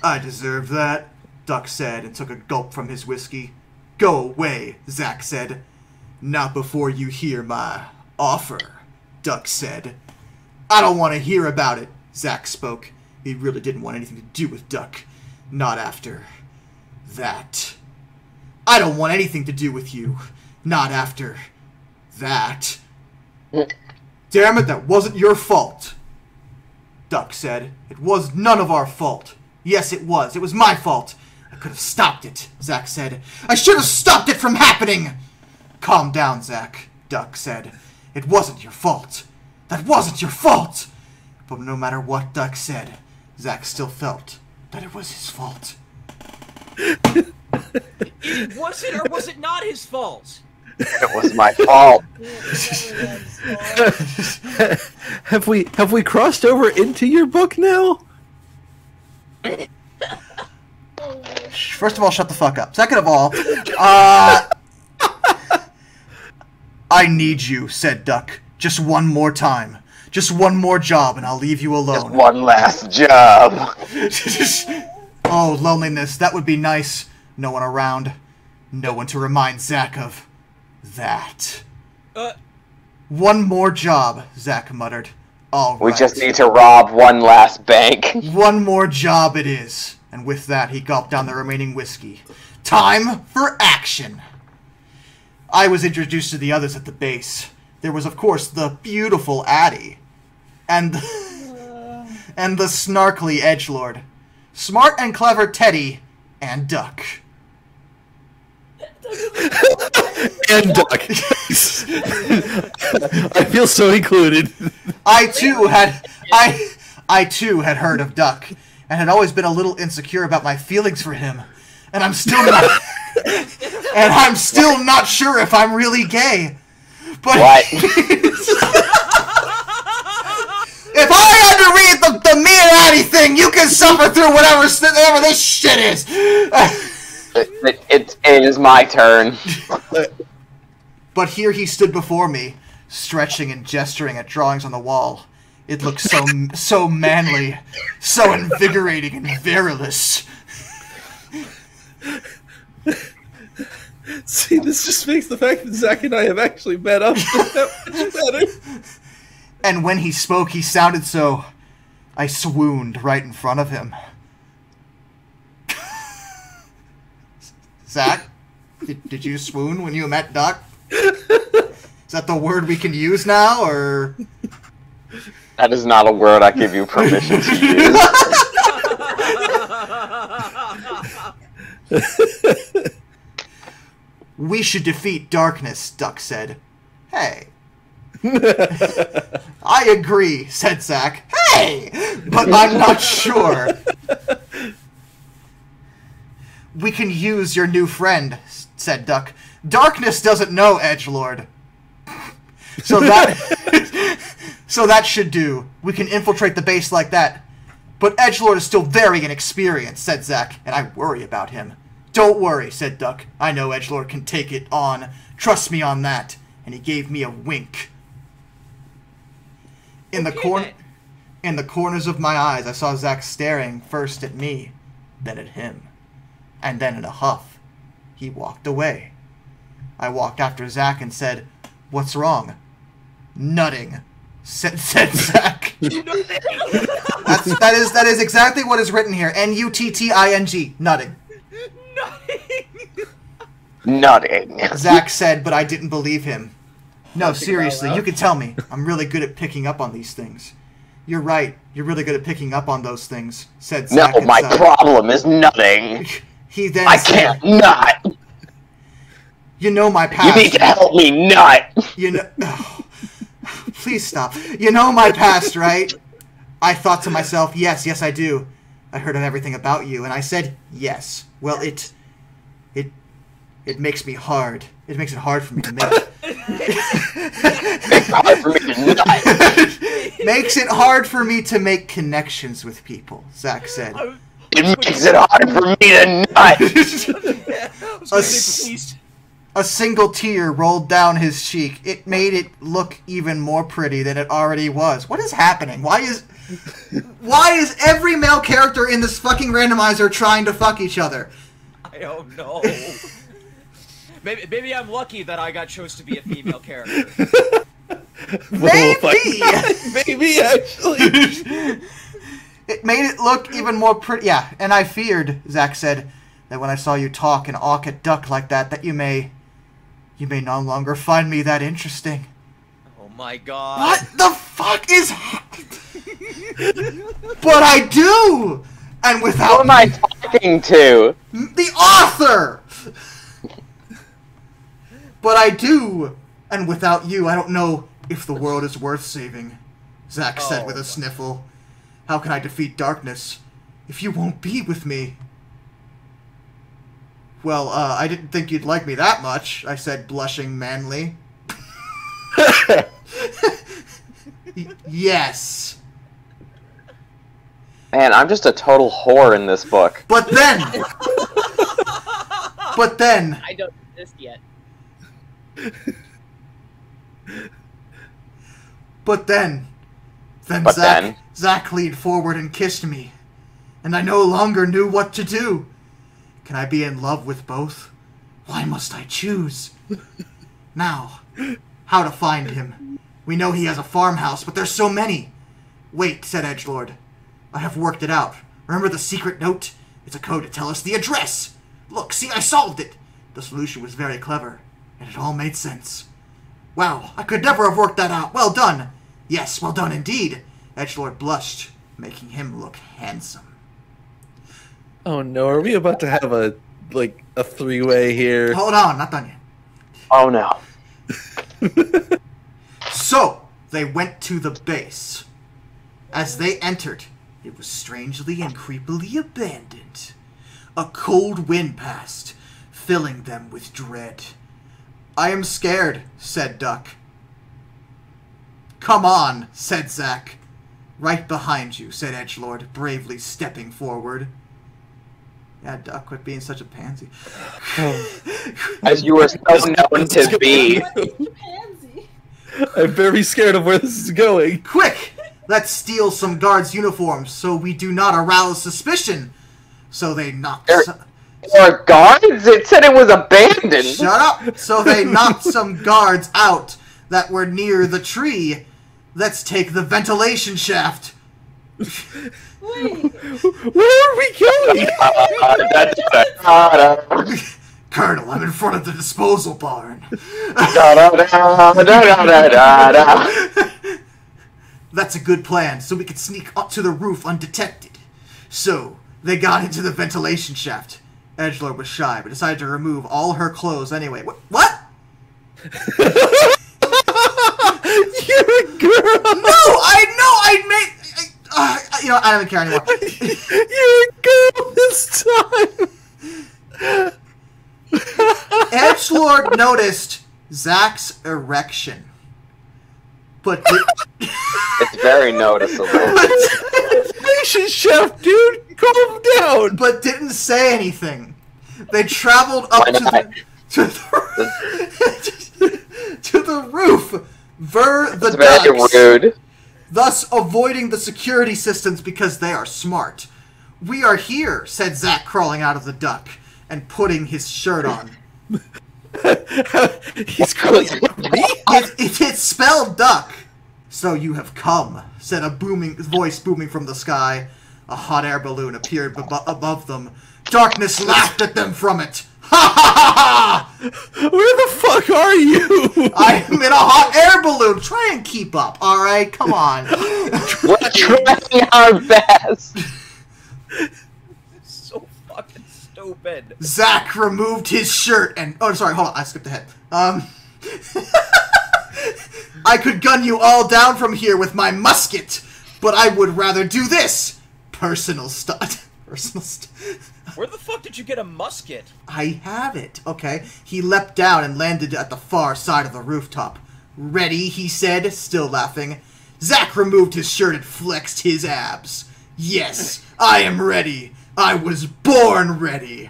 [SPEAKER 1] I deserve that, Duck said and took a gulp from his whiskey. Go away, Zach said. Not before you hear my offer, Duck said. I don't want to hear about it, Zach spoke. He really didn't want anything to do with Duck. Not after that. I don't want anything to do with you. Not after that. Damn it, that wasn't your fault, Duck said. It was none of our fault. Yes, it was. It was my fault. I could have stopped it, Zach said. I should have stopped it from happening. Calm down, Zach, Duck said. It wasn't your fault. That wasn't your fault. But no matter what Duck said, Zach still felt that it was his fault.
[SPEAKER 3] Was it or was it not his fault?
[SPEAKER 2] It was my fault.
[SPEAKER 4] Have we crossed over into your book now?
[SPEAKER 1] First of all, shut the fuck up. Second of all, I need you, said Duck. Just one more time. Just one more job and I'll leave you alone.
[SPEAKER 2] Just one last job.
[SPEAKER 1] Oh, loneliness. That would be nice. No one around. No one to remind Zach of that. One more job, Zach muttered. All right.
[SPEAKER 2] We just need to rob one last bank.
[SPEAKER 1] One more job it is. And with that, he gulped down the remaining whiskey. Time for action. I was introduced to the others at the base. There was, of course, the beautiful Addie. And the snarkly edgelord. Smart and clever Teddy. And Duck.
[SPEAKER 4] And Duck. I feel so included.
[SPEAKER 1] I too had heard of Duck, and had always been a little insecure about my feelings for him. And I'm still not sure if I'm really gay. But
[SPEAKER 2] what?
[SPEAKER 1] If I had to read the me and Addie thing, you can suffer through whatever this shit is.
[SPEAKER 2] It is my turn.
[SPEAKER 1] But here he stood before me, stretching and gesturing at drawings on the wall. It looked so manly, so invigorating and virulous.
[SPEAKER 4] See, this just makes the fact that Zach and I have actually met up that much better.
[SPEAKER 1] And when he spoke, he sounded so... I swooned right in front of him. Zach, did you swoon when you met Duck? Is that the word we can use now, or...?
[SPEAKER 2] That is not a word I give you permission to use.
[SPEAKER 1] We should defeat darkness, Duck said. Hey. I agree, said Zach. Hey! But I'm not sure. We can use your new friend, said Duck. Darkness doesn't know edgelord. So that should do. We can infiltrate the base like that. But edgelord is still very inexperienced, said Zach, and I worry about him. Don't worry, said Duck. I know edgelord can take it on. Trust me on that. And he gave me a wink. In the corners of my eyes, I saw Zach staring first at me, then at him. And then in a huff, he walked away. I walked after Zach and said, "What's wrong?" "Nutting," said Zach. that is exactly what is written here. N-U-T-T-I-N-G. Nutting.
[SPEAKER 2] Nutting.
[SPEAKER 1] Zach said, but I didn't believe him. No, seriously, you can tell me. I'm really good at picking up on these things. You're right. You're really good at picking up on those things, said Zach.
[SPEAKER 2] No, my problem is nutting.
[SPEAKER 1] He then
[SPEAKER 2] I
[SPEAKER 1] said,
[SPEAKER 2] can't not.
[SPEAKER 1] You know my past.
[SPEAKER 2] You need to help me not.
[SPEAKER 1] You know... Oh, please stop. You know my past, right? I thought to myself, yes, I do. I heard of everything about you, and I said, yes. Well, it makes me hard. It makes it hard for me to make...
[SPEAKER 2] It's hard for me to not.
[SPEAKER 1] Makes it hard for me to make connections with people, Zach said.
[SPEAKER 2] It makes it hard for me to not.
[SPEAKER 1] A single tear rolled down his cheek. It made it look even more pretty than it already was. What is happening? Why is every male character in this fucking randomizer trying to fuck each other?
[SPEAKER 3] I don't know. Maybe I'm lucky that I got chose to be a female character.
[SPEAKER 1] Maybe!
[SPEAKER 4] Maybe, actually.
[SPEAKER 1] It made it look even more pretty. Yeah, and I feared, Zach said, that when I saw you talk and awk at Duck like that you may no longer find me that interesting.
[SPEAKER 3] Oh my god.
[SPEAKER 1] What the fuck is... But I do! And without...
[SPEAKER 2] Who am I talking to?
[SPEAKER 1] The author! But I do! And without you, I don't know if the world is worth saving, Zach said with a sniffle. How can I defeat darkness if you won't be with me? Well, I didn't think you'd like me that much, I said, blushing manly. Yes.
[SPEAKER 2] Man, I'm just a total whore in this book.
[SPEAKER 1] But then...
[SPEAKER 6] I don't exist yet.
[SPEAKER 1] But then Zach leaned forward and kissed me, and I no longer knew what to do. Can I be in love with both? Why must I choose? Now, how to find him? We know he has a farmhouse, but there's so many. Wait, said Edgelord. I have worked it out. Remember the secret note? It's a code to tell us the address. Look, see, I solved it. The solution was very clever, and it all made sense. Wow, I could never have worked that out. Well done. Yes, well done indeed. Edgelord blushed, making him look handsome.
[SPEAKER 4] Oh no, are we about to have a three-way here?
[SPEAKER 1] Hold on, not done yet.
[SPEAKER 2] Oh no.
[SPEAKER 1] So, they went to the base. As they entered, it was strangely and creepily abandoned. A cold wind passed, filling them with dread. I am scared, said Duck. Come on, said Zach. Right behind you, said Edgelord, bravely stepping forward. Yeah, Duck, quit being such a pansy.
[SPEAKER 2] As you were so known to be.
[SPEAKER 5] Pansy.
[SPEAKER 4] I'm very scared of where this is going.
[SPEAKER 1] Quick! Let's steal some guards' uniforms so we do not arouse suspicion. So they knocked...
[SPEAKER 2] Or guards? It said it was abandoned.
[SPEAKER 1] Shut up! So they knocked some guards out that were near the tree. Let's take the ventilation shaft.
[SPEAKER 5] Wait.
[SPEAKER 4] Where are we going?
[SPEAKER 1] Colonel, I'm in front of the disposal barn. That's a good plan, so we can sneak up to the roof undetected. So, they got into the ventilation shaft. Edgelord was shy, but decided to remove all her clothes anyway. What?
[SPEAKER 4] You're a girl!
[SPEAKER 1] No, I know, you know, I don't care anymore.
[SPEAKER 4] You're a girl this time!
[SPEAKER 1] Edgelord noticed Zach's erection. But
[SPEAKER 2] it's very noticeable.
[SPEAKER 4] Ventilation shaft, dude! Calm down!
[SPEAKER 1] But didn't say anything. They traveled up to the roof. The
[SPEAKER 2] very
[SPEAKER 1] ducks,
[SPEAKER 2] rude.
[SPEAKER 1] Thus avoiding the security systems because they are smart. We are here, said Zach, crawling out of the duck and putting his shirt on.
[SPEAKER 4] He's calling me?
[SPEAKER 1] It's spelled duck. So you have come, said a voice booming from the sky. A hot air balloon appeared above them. Darkness laughed at them from it. Ha ha ha ha!
[SPEAKER 4] Where the fuck are you?
[SPEAKER 1] I'm in a hot air balloon. Try and keep up, alright? Come on.
[SPEAKER 2] We're trying our best.
[SPEAKER 3] So fucking stupid. stupid.
[SPEAKER 1] Zack removed his shirt and... Oh, sorry, hold on. I skipped ahead. I could gun you all down from here with my musket, but I would rather do this. Personal stuff. Personal stuff.
[SPEAKER 3] Where the fuck did you get a musket?
[SPEAKER 1] I have it. Okay. He leapt down and landed at the far side of the rooftop. Ready, he said, still laughing. Zack removed his shirt and flexed his abs. Yes, I am ready. I was born ready.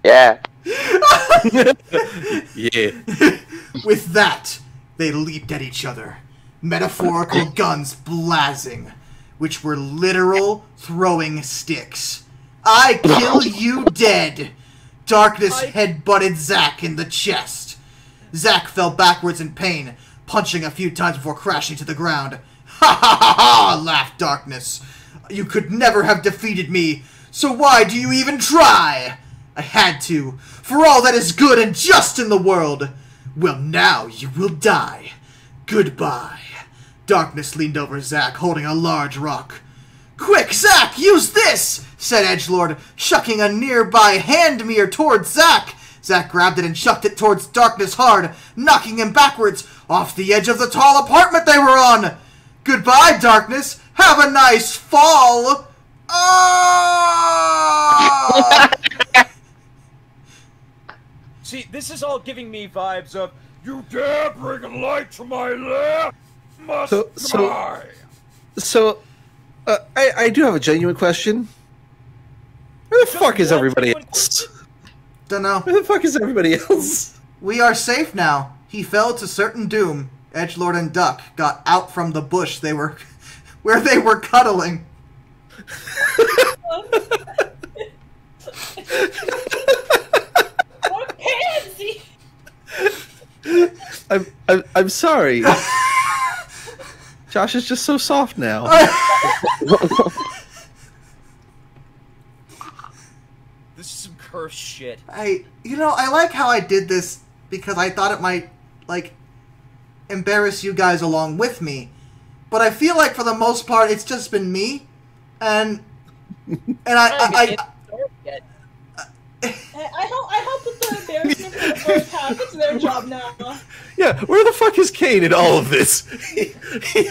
[SPEAKER 2] Yeah.
[SPEAKER 4] Yeah.
[SPEAKER 1] With that, they leaped at each other, metaphorical guns blazing, which were literal throwing sticks. I kill you dead. Darkness headbutted Zack in the chest. Zack fell backwards in pain, punching a few times before crashing to the ground. Ha ha ha ha! Laughed Darkness. You could never have defeated me, so why do you even try? I had to, for all that is good and just in the world. Well, now you will die. Goodbye. Darkness leaned over Zack, holding a large rock. Quick, Zack, use this, said Edgelord, chucking a nearby hand mirror towards Zack. Zack grabbed it and chucked it towards Darkness hard, knocking him backwards off the edge of the tall apartment they were on. Goodbye, Darkness. Have a nice fall. Oh!
[SPEAKER 3] See, this is all giving me vibes of, you dare bring a light to my lair? Must die.
[SPEAKER 4] I do have a genuine question. Where the fuck is everybody else?
[SPEAKER 1] Dunno.
[SPEAKER 4] Where the fuck is everybody else?
[SPEAKER 1] We are safe now. He fell to certain doom. Edgelord and Duck got out from the bush where they were cuddling.
[SPEAKER 5] What pansy?
[SPEAKER 4] I'm sorry. Josh is just so soft now.
[SPEAKER 3] This is some cursed shit.
[SPEAKER 1] I like how I did this because I thought it might, like, embarrass you guys along with me. But I feel like for the most part it's just been me. And I
[SPEAKER 5] hope that the embarrassment for the first half is their job now.
[SPEAKER 4] Yeah, where the fuck is Kane in all of this? He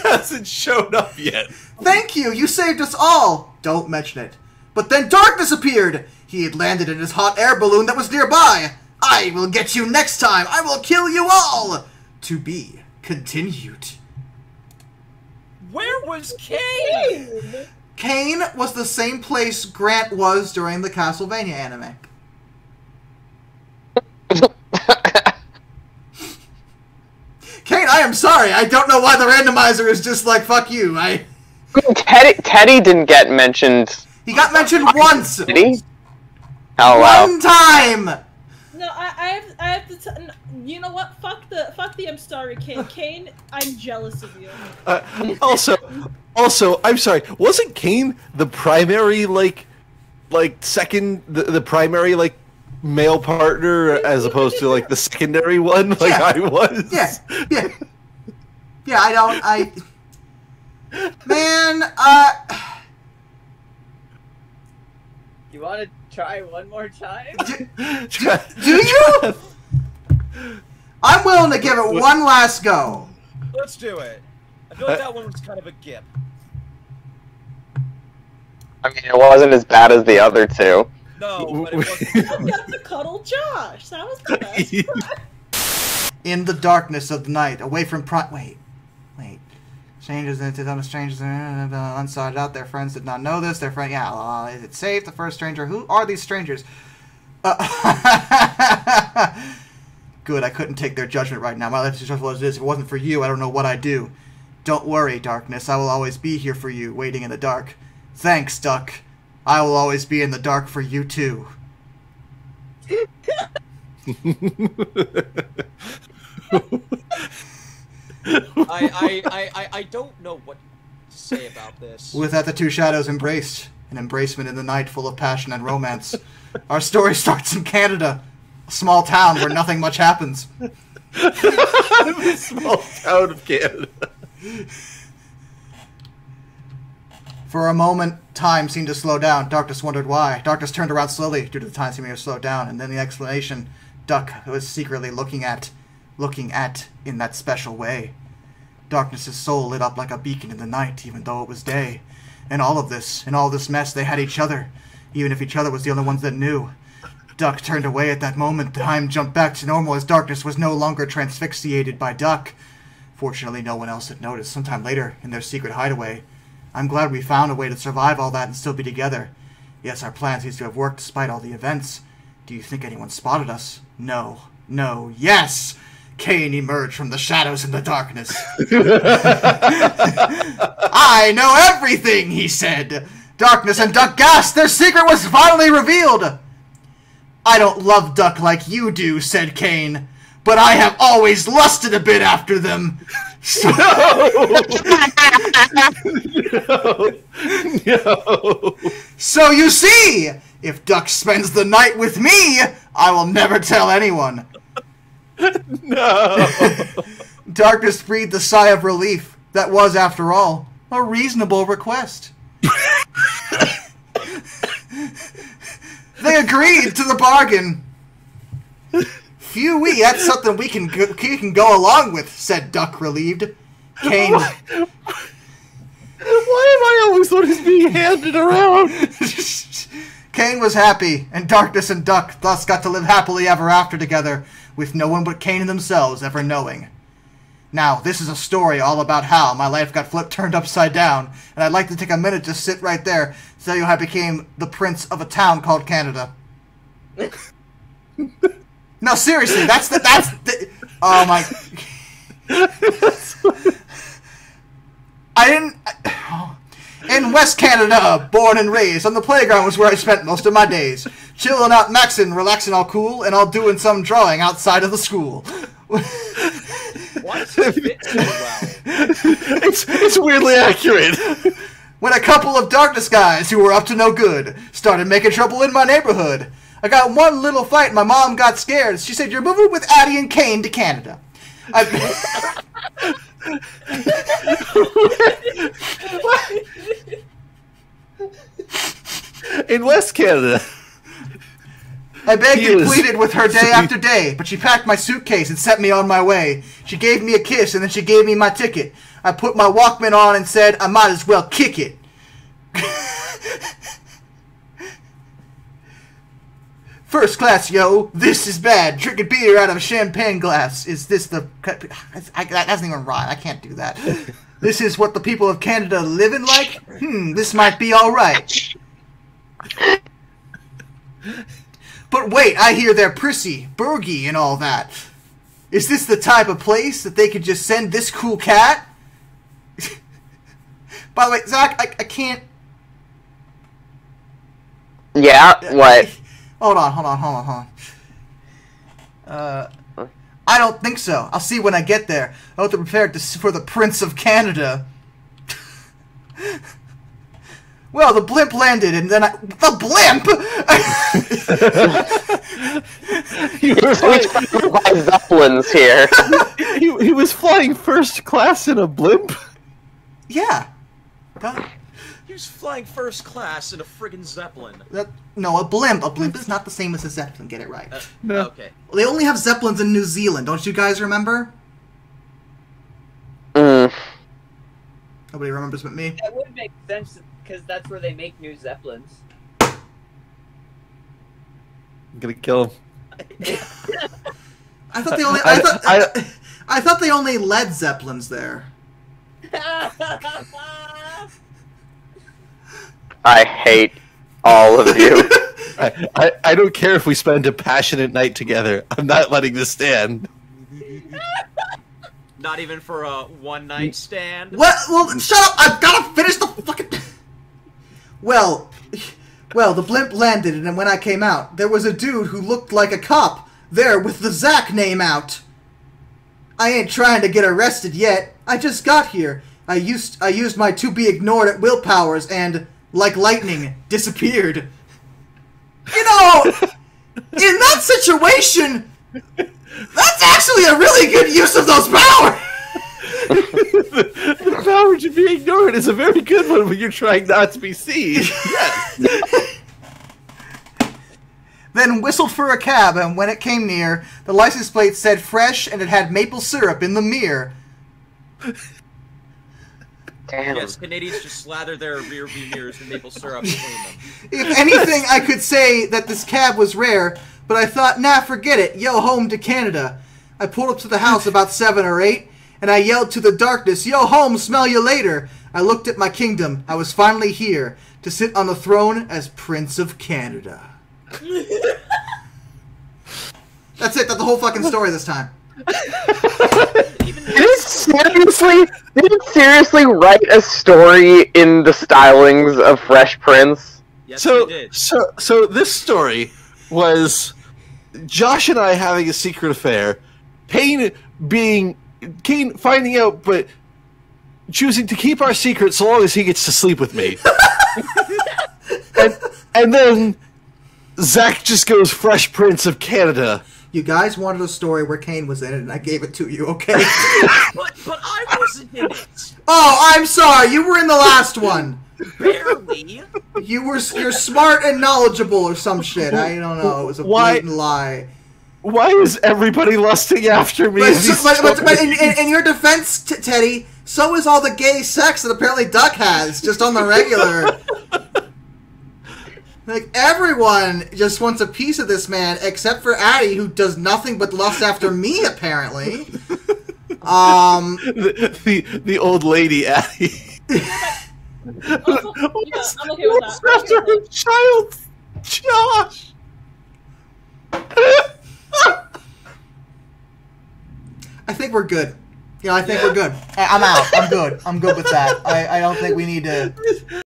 [SPEAKER 4] hasn't shown up yet.
[SPEAKER 1] Thank you, you saved us all. Don't mention it. But then Darkness appeared. He had landed in his hot air balloon that was nearby. I will get you next time. I will kill you all. To be continued.
[SPEAKER 3] Where was Kane?
[SPEAKER 1] Kane was the same place Grant was during the Castlevania anime. Kane, I am sorry. I don't know why the randomizer is just like, fuck you.
[SPEAKER 2] Teddy didn't get mentioned.
[SPEAKER 1] He got mentioned once.
[SPEAKER 2] Did he? Oh, wow.
[SPEAKER 1] One time.
[SPEAKER 5] No, I have to. You know what? Fuck the. I'm sorry, Kane. Kane, I'm jealous of you.
[SPEAKER 4] Also, I'm sorry. Wasn't Kane the primary second the primary male partner as opposed to the secondary one I was?
[SPEAKER 1] Yeah. Man,
[SPEAKER 6] You want to try one more time?
[SPEAKER 1] do you? I'm willing to give it one last go.
[SPEAKER 3] Let's do it. I feel like that one was kind of a gip.
[SPEAKER 2] I mean, it wasn't as bad as the other two.
[SPEAKER 3] No, but it wasn't.
[SPEAKER 5] I got to cuddle Josh. That was the best.
[SPEAKER 1] In the darkness of the night, away from Wait. Strangers into them, strangers unsighted out. Their friends did not know this. Their friend, is it safe? The first stranger. Who are these strangers? Good, I couldn't take their judgment right now. My life is just what it is. If it wasn't for you, I don't know what I'd do. Don't worry, Darkness. I will always be here for you, waiting in the dark. Thanks, Duck. I will always be in the dark for you, too.
[SPEAKER 3] I don't know what to say about this.
[SPEAKER 1] With that, the two shadows embraced. An embracement in the night full of passion and romance. Our story starts in Canada. A small town where nothing much happens.
[SPEAKER 4] The small town of Canada.
[SPEAKER 1] For a moment, time seemed to slow down. Darkness wondered why. Darkness turned around slowly due to the time seeming to slow down, and then the explanation Duck was secretly looking at in that special way. Darkness's soul lit up like a beacon in the night, even though it was day. In all this mess, they had each other, even if each other was the only ones that knew. Duck turned away at that moment. Time jumped back to normal as Darkness was no longer transfixiated by Duck. Fortunately, no one else had noticed. Sometime later, in their secret hideaway, I'm glad we found a way to survive all that and still be together. Yes, our plan seems to have worked despite all the events. Do you think anyone spotted us? No. No. Yes! Cain emerged from the shadows and the darkness. I know everything, he said. Darkness and Duck gasped. Their secret was finally revealed. I don't love Duck like you do, said Cain, but I have always lusted a bit after them. So,
[SPEAKER 4] No.
[SPEAKER 1] So you see, if Duck spends the night with me, I will never tell anyone.
[SPEAKER 4] No.
[SPEAKER 1] Darkness breathed a sigh of relief. That was, after all, a reasonable request. They agreed to the bargain. Phew-wee, that's something we can go along with, said Duck, relieved. Cain...
[SPEAKER 4] Why am I always the one who's being handed around?
[SPEAKER 1] Cain was happy, and Darkness and Duck thus got to live happily ever after together, with no one but Cain and themselves ever knowing. Now, this is a story all about how my life got turned upside down, and I'd like to take a minute to sit right there to tell you how I became the prince of a town called Canada. No, seriously, that's the oh my... In West Canada, born and raised, on the playground was where I spent most of my days. Chilling out, maxing, relaxing all cool, and all doing some drawing outside of the school.
[SPEAKER 3] Why does it fit so well?
[SPEAKER 4] It's weirdly accurate.
[SPEAKER 1] When a couple of Darkness guys who were up to no good started making trouble in my neighborhood. I got one little fight and my mom got scared. She said, "You're moving with Addie and Cain to Canada."
[SPEAKER 4] In West Canada.
[SPEAKER 1] I begged and pleaded with her day after day, but she packed my suitcase and sent me on my way. She gave me a kiss and then she gave me my ticket. I put my Walkman on and said, I might as well kick it. First class, yo. This is bad. Drinking beer out of a champagne glass. Is this the... That doesn't even rhyme. I can't do that. This is what the people of Canada living like? This might be alright. But wait, I hear they're prissy, burgy, and all that. Is this the type of place that they could just send this cool cat? By the way, Zach, I can't...
[SPEAKER 2] Yeah, what?
[SPEAKER 1] Hold on. I don't think so. I'll see when I get there. I'll have to prepare for the Prince of Canada. Well, the blimp landed, and then the blimp!
[SPEAKER 2] He was flying Zeppelins here.
[SPEAKER 4] He was flying first class in a blimp?
[SPEAKER 1] Yeah.
[SPEAKER 3] He was flying first class in a friggin' Zeppelin.
[SPEAKER 1] No, a blimp. A blimp is not the same as a Zeppelin. Get it right.
[SPEAKER 4] No.
[SPEAKER 3] Okay.
[SPEAKER 1] Well, they only have Zeppelins in New Zealand. Don't you guys remember?
[SPEAKER 2] Mm.
[SPEAKER 1] Nobody remembers but me.
[SPEAKER 6] That would make sense because that's where they make new Zeppelins.
[SPEAKER 4] I'm gonna kill him.
[SPEAKER 1] I thought they only. I thought they only led Zeppelins there.
[SPEAKER 2] I hate all of you.
[SPEAKER 4] I don't care if we spend a passionate night together. I'm not letting this stand.
[SPEAKER 3] Not even for a one-night stand?
[SPEAKER 1] Well, shut up! I've gotta finish the fucking... Well, the blimp landed, and when I came out, there was a dude who looked like a cop there with the Zach name out. I ain't trying to get arrested yet. I just got here. I used my to-be-ignored at will powers and, like lightning, disappeared. You know, in that situation, that's actually a really good use of those powers!
[SPEAKER 4] The power to be ignore it is a very good one when you're trying not to be seen. Yes.
[SPEAKER 1] Then whistled for a cab, and when it came near, the license plate said fresh, and it had maple syrup in the mirror.
[SPEAKER 2] Damn.
[SPEAKER 3] Yes, Canadians just slather their rear view mirrors with maple syrup and clean them.
[SPEAKER 1] If anything, I could say that this cab was rare, but I thought, nah, forget it. Yo, home to Canada. I pulled up to the house about 7 or 8, and I yelled to the darkness, yo, home, smell you later. I looked at my kingdom. I was finally here to sit on the throne as Prince of Canada. That's it. That's the whole fucking story this time.
[SPEAKER 2] Did it seriously write a story in the stylings of Fresh Prince?
[SPEAKER 3] Yes, they did.
[SPEAKER 4] So this story was Josh and I having a secret affair, Kane finding out, but choosing to keep our secret so long as he gets to sleep with me. and then Zach just goes Fresh Prince of Canada.
[SPEAKER 1] You guys wanted a story where Kane was in it, and I gave it to you, okay?
[SPEAKER 3] but I wasn't in it.
[SPEAKER 1] Oh, I'm sorry. You were in the last one.
[SPEAKER 3] Barely.
[SPEAKER 1] You're smart and knowledgeable or some shit. I don't know. It was a blatant lie.
[SPEAKER 4] Why is everybody lusting after me?
[SPEAKER 1] But in your defense, Teddy, so is all the gay sex that apparently Duck has, just on the regular. Like, everyone just wants a piece of this man, except for Addie, who does nothing but lust after me, apparently.
[SPEAKER 4] The old lady, Addie.
[SPEAKER 5] I'm okay with that.
[SPEAKER 4] After her child, Josh.
[SPEAKER 1] I think we're good. I think we're good. I'm out. I'm good. I'm good with that. I don't think we need to...